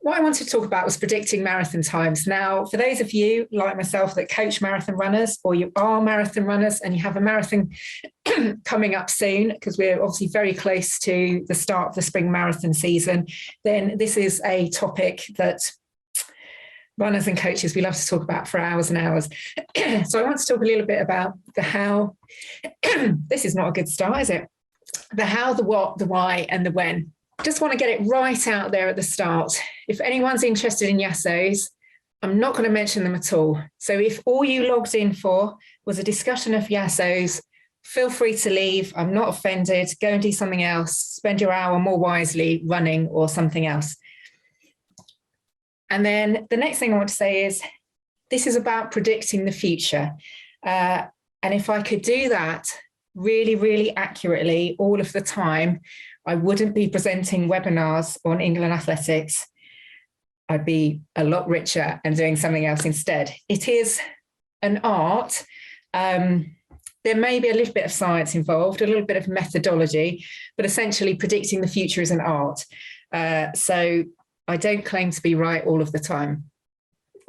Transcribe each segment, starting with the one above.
What I wanted to talk about was predicting marathon times. Now, for those of you like myself that coach marathon runners, or you are marathon runners and you have a marathon coming up soon, because we're obviously very close to the start of the spring marathon season, then this is a topic that runners and coaches, we love to talk about for hours and hours. So I want to talk a little bit about the how. This is not a good start, is it? The how, the what, the why, and the when. Just want to get it right out there at the start. If anyone's interested in Yassos, I'm not going to mention them at all. So if all you logged in for was a discussion of Yassos, feel free to leave. I'm not offended. Go and do something else. Spend your hour more wisely running or something else. And then the next thing I want to say is this is about predicting the future. And if I could do that really, really accurately all of the time, I wouldn't be presenting webinars on England athletics. I'd be a lot richer and doing something else instead. It is an art. There may be a little bit of science involved, a little bit of methodology, but essentially predicting the future is an art. So I don't claim to be right all of the time.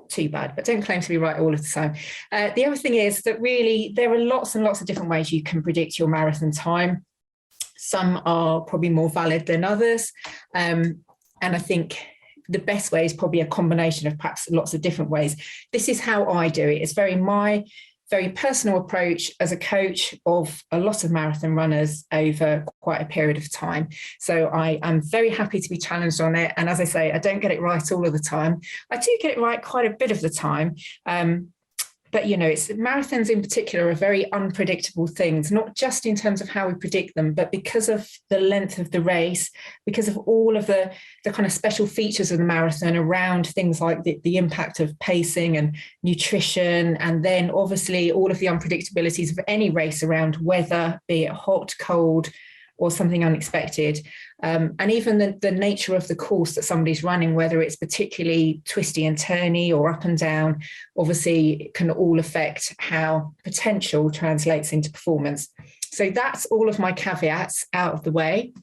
Too bad, but don't claim to be right all of the time. The other thing is that really there are lots and lots of different ways you can predict your marathon time. Some are probably more valid than others. And I think the best way is probably a combination of perhaps lots of different ways. This is how I do it. It's my very personal approach as a coach of a lot of marathon runners over quite a period of time. So I am very happy to be challenged on it. And as I say, I don't get it right all of the time. I do get it right quite a bit of the time. But, you know, marathons in particular are very unpredictable things, not just in terms of how we predict them, but because of the length of the race, because of all of the kind of special features of the marathon around things like the impact of pacing and nutrition, and then obviously all of the unpredictabilities of any race around weather, be it hot, cold, or something unexpected. And even the nature of the course that somebody's running, whether it's particularly twisty and turny or up and down, obviously can all affect how potential translates into performance. So that's all of my caveats out of the way.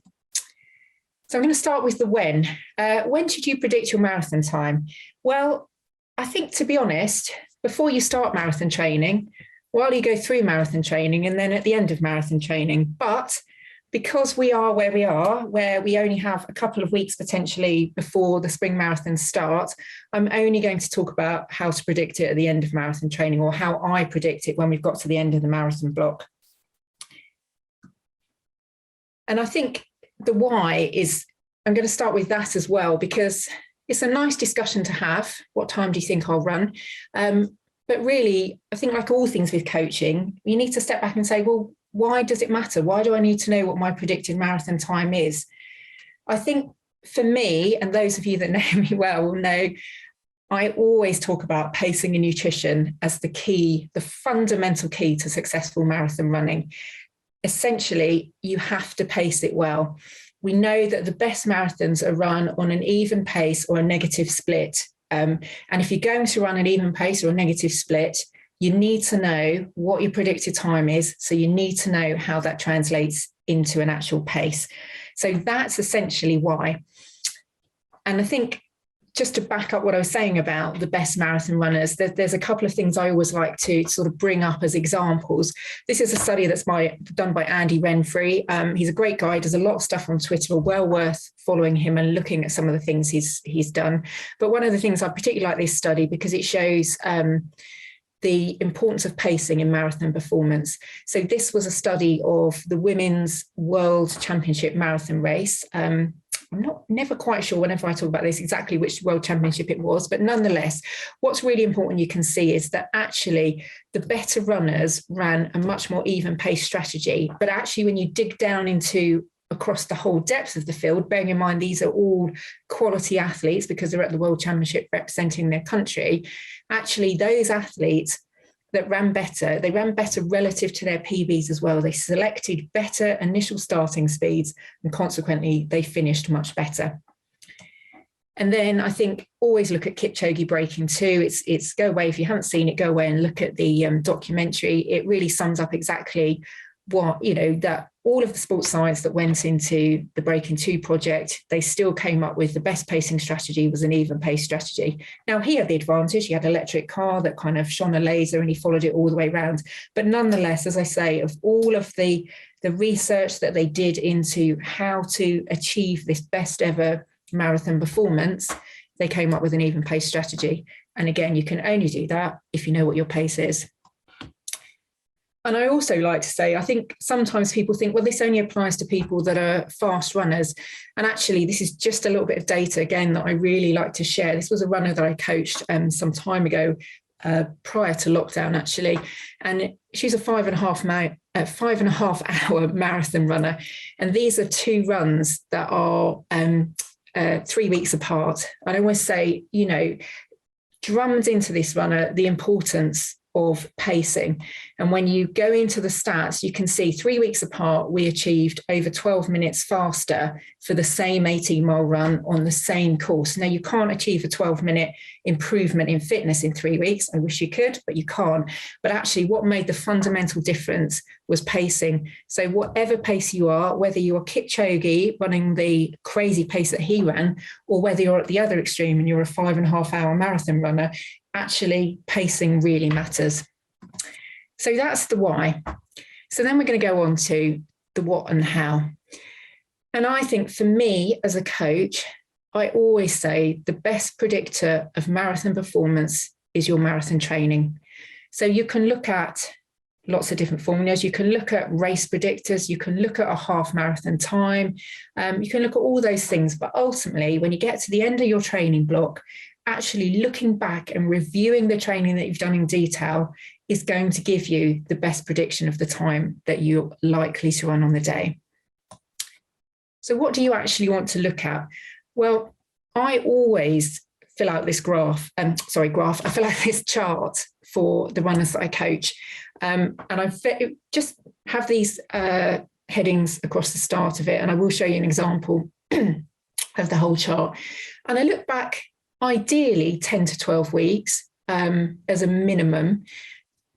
So I'm going to start with the when. When should you predict your marathon time? Well, I think, to be honest, before you start marathon training, while you go through marathon training, and then at the end of marathon training. But because we are where we are, where we only have a couple of weeks potentially before the spring marathons start, I'm only going to talk about how to predict it at the end of marathon training, or how I predict it when we've got to the end of the marathon block. And I think the why is, I'm going to start with that as well, because it's a nice discussion to have. What time do you think I'll run? But really, I think like all things with coaching, you need to step back and say, well, why does it matter? Why do I need to know what my predicted marathon time is? I think for me, and those of you that know me well will know, I always talk about pacing and nutrition as the key, the fundamental key to successful marathon running. Essentially, you have to pace it well. We know that the best marathons are run on an even pace or a negative split. And if you're going to run an even pace or a negative split, you need to know what your predicted time is. So you need to know how that translates into an actual pace. So that's essentially why. And I think just to back up what I was saying about the best marathon runners, there's a couple of things I always like to sort of bring up as examples. This is a study that's done by Andy Renfrey. He's a great guy, does a lot of stuff on Twitter, well worth following him and looking at some of the things he's done. But one of the things I particularly like this study because it shows the importance of pacing in marathon performance. So this was a study of the Women's World Championship marathon race. I'm never quite sure whenever I talk about this exactly which World Championship it was, but nonetheless, what's really important you can see is that actually the better runners ran a much more even pace strategy. But actually when you dig down into across the whole depth of the field, bearing in mind these are all quality athletes because they're at the World Championship representing their country, actually those athletes that ran better, they ran better relative to their PBs as well. They selected better initial starting speeds and consequently they finished much better. And then I think always look at Kipchoge breaking too. It's go away, if you haven't seen it, go away and look at the documentary. It really sums up exactly what, that all of the sports science that went into the Breaking 2 project, they still came up with the best pacing strategy was an even pace strategy. Now, he had the advantage. He had an electric car that kind of shone a laser and he followed it all the way around. But nonetheless, as I say, of all of the research that they did into how to achieve this best ever marathon performance, they came up with an even pace strategy. And again, you can only do that if you know what your pace is. And I also like to say, I think sometimes people think, well, this only applies to people that are fast runners. And actually, this is just a little bit of data, again, that I really like to share. This was a runner that I coached some time ago, prior to lockdown, actually. And she's a 5.5 hour marathon runner. And these are 2 runs that are 3 weeks apart. And I always say, drummed into this runner the importance of pacing. And when you go into the stats, you can see 3 weeks apart, we achieved over 12 minutes faster for the same 18-mile run on the same course. Now, you can't achieve a 12-minute improvement in fitness in 3 weeks. I wish you could, but you can't. But actually, what made the fundamental difference was pacing. So whatever pace you are, whether you're Kipchoge running the crazy pace that he ran, or whether you're at the other extreme and you're a 5.5 hour marathon runner, actually pacing really matters. So that's the why. So then we're going to go on to the what and how. And I think for me as a coach, I always say the best predictor of marathon performance is your marathon training. So you can look at lots of different formulas. You can look at race predictors. You can look at a half marathon time. You can look at all those things. But ultimately, when you get to the end of your training block, actually looking back and reviewing the training that you've done in detail is going to give you the best prediction of the time that you're likely to run on the day. So what do you actually want to look at? Well, I always fill out this I fill out this chart for the runners that I coach. And I just have these headings across the start of it. And I will show you an example of the whole chart. And I look back ideally 10 to 12 weeks as a minimum.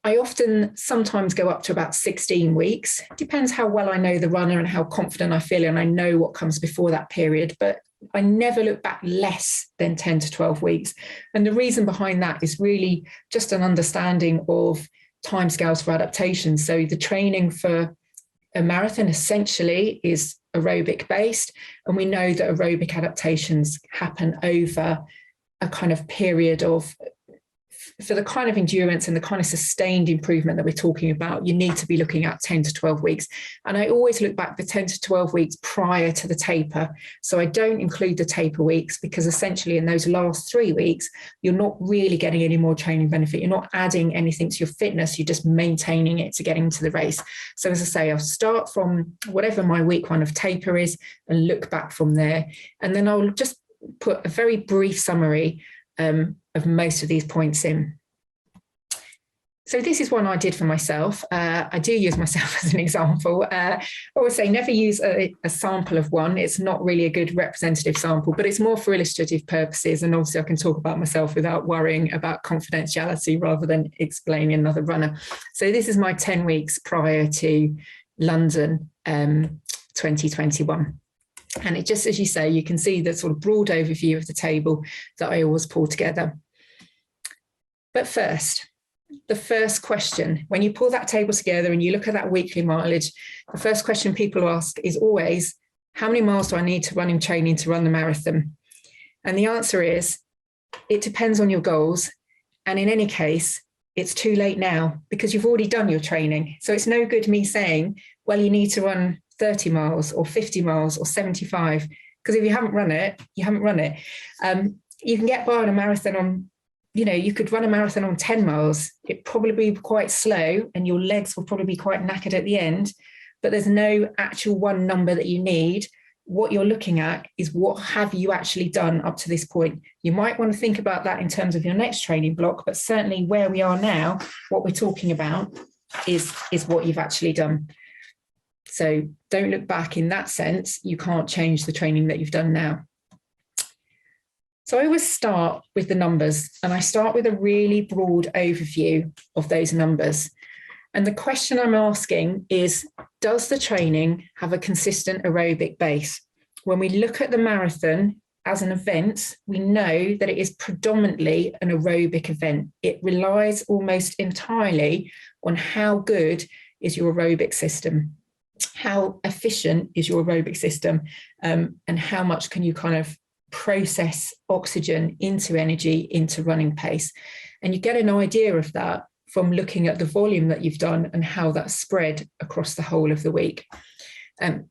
I often sometimes go up to about 16 weeks. Depends how well I know the runner and how confident I feel, and I know what comes before that period. But I never look back less than 10 to 12 weeks. And the reason behind that is really just an understanding of timescales for adaptation. So the training for a marathon essentially is aerobic based, and we know that aerobic adaptations happen over a kind of period of, for the kind of endurance and the kind of sustained improvement that we're talking about, you need to be looking at 10 to 12 weeks. And I always look back the 10 to 12 weeks prior to the taper. So I don't include the taper weeks, because essentially in those last 3 weeks, you're not really getting any more training benefit. You're not adding anything to your fitness. You're just maintaining it to get into the race. So as I say, I'll start from whatever my week 1 of taper is and look back from there. And then I'll just put a very brief summary of most of these points in. So this is one I did for myself. I do use myself as an example. I always say never use a sample of one. It's not really a good representative sample, but it's more for illustrative purposes. And obviously I can talk about myself without worrying about confidentiality rather than explaining another runner. So this is my 10 weeks prior to London 2021. And it just, as you say, you can see the sort of broad overview of the table that I always pull together. But first, the first question, when you pull that table together and you look at that weekly mileage, the first question people ask is always, how many miles do I need to run in training to run the marathon? And the answer is, it depends on your goals. And in any case, it's too late now because you've already done your training. So it's no good me saying, well, you need to run 30 miles or 50 miles or 75, because if you haven't run it, you haven't run it. You can get by on a marathon on, you could run a marathon on 10 miles. It'd probably be quite slow and your legs will probably be quite knackered at the end, but there's no actual one number that you need. What you're looking at is what have you actually done up to this point. You might want to think about that in terms of your next training block, but certainly where we are now, what we're talking about is what you've actually done. So don't look back in that sense. You can't change the training that you've done now. So I always start with the numbers, and I start with a really broad overview of those numbers. And the question I'm asking is, does the training have a consistent aerobic base? When we look at the marathon as an event, we know that it is predominantly an aerobic event. It relies almost entirely on how good is your aerobic system, how efficient is your aerobic system, and how much can you kind of process oxygen into energy, into running pace. And you get an idea of that from looking at the volume that you've done and how that's spread across the whole of the week. And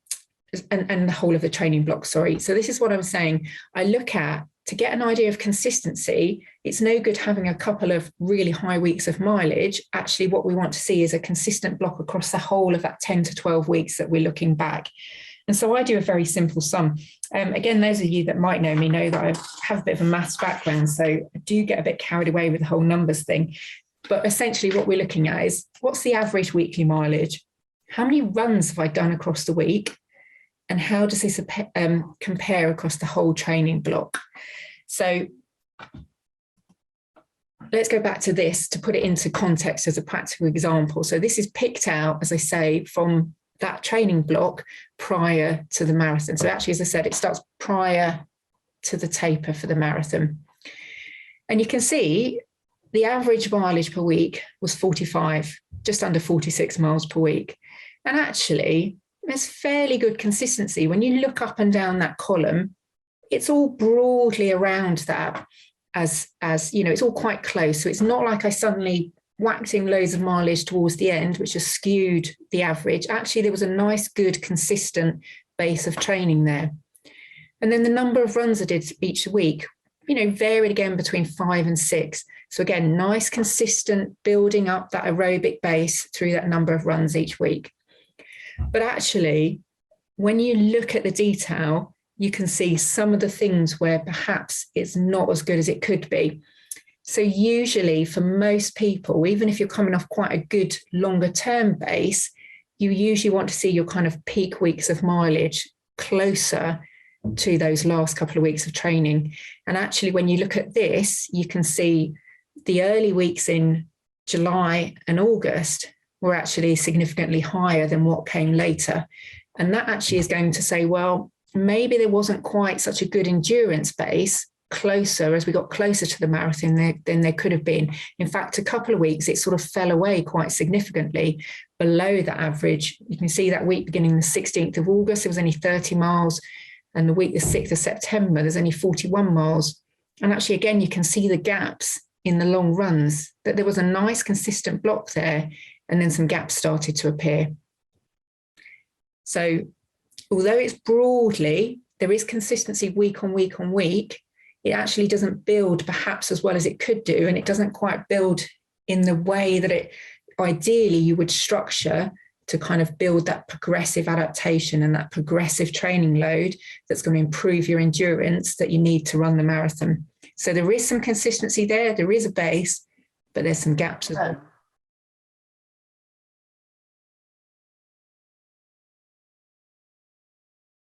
the whole of the training block, sorry. So this is what I'm saying. I look at, to get an idea of consistency, it's no good having a couple of really high weeks of mileage. Actually, what we want to see is a consistent block across the whole of that 10 to 12 weeks that we're looking back. And so I do a very simple sum. Again, those of you that might know me know that I have a bit of a maths background, so I do get a bit carried away with the whole numbers thing. But essentially what we're looking at is, what's the average weekly mileage? How many runs have I done across the week? And how does this compare across the whole training block? So let's go back to this to put it into context as a practical example. So this is picked out, as I say, from that training block prior to the marathon. So actually, as I said, it starts prior to the taper for the marathon. And you can see the average mileage per week was 45, just under 46 miles per week. And actually, there's fairly good consistency. When you look up and down that column, it's all broadly around that, as you know, it's all quite close. So it's not like I suddenly whacked in loads of mileage towards the end, which has skewed the average. Actually, there was a nice, good, consistent base of training there. And then the number of runs I did each week, you know, varied again between 5 and 6. So again, nice, consistent building up that aerobic base through that number of runs each week. But actually, when you look at the detail, you can see some of the things where perhaps it's not as good as it could be. So usually for most people, even if you're coming off quite a good longer term base, you usually want to see your kind of peak weeks of mileage closer to those last couple of weeks of training. And actually, when you look at this, you can see the early weeks in July and August were actually significantly higher than what came later. And that actually is going to say, well, maybe there wasn't quite such a good endurance base closer as we got closer to the marathon than there could have been. In fact, a couple of weeks, it sort of fell away quite significantly below the average. You can see that week beginning the 16th of August, there was only 30 miles. And the week, the 6th of September, there's only 41 miles. And actually, again, you can see the gaps in the long runs, that there was a nice consistent block there, and then some gaps started to appear. So although it's broadly, there is consistency week on week on week, it actually doesn't build perhaps as well as it could do. And it doesn't quite build in the way that it ideally you would structure to kind of build that progressive adaptation and that progressive training load that's going to improve your endurance that you need to run the marathon. So there is some consistency there. There is a base, but there's some gaps as well.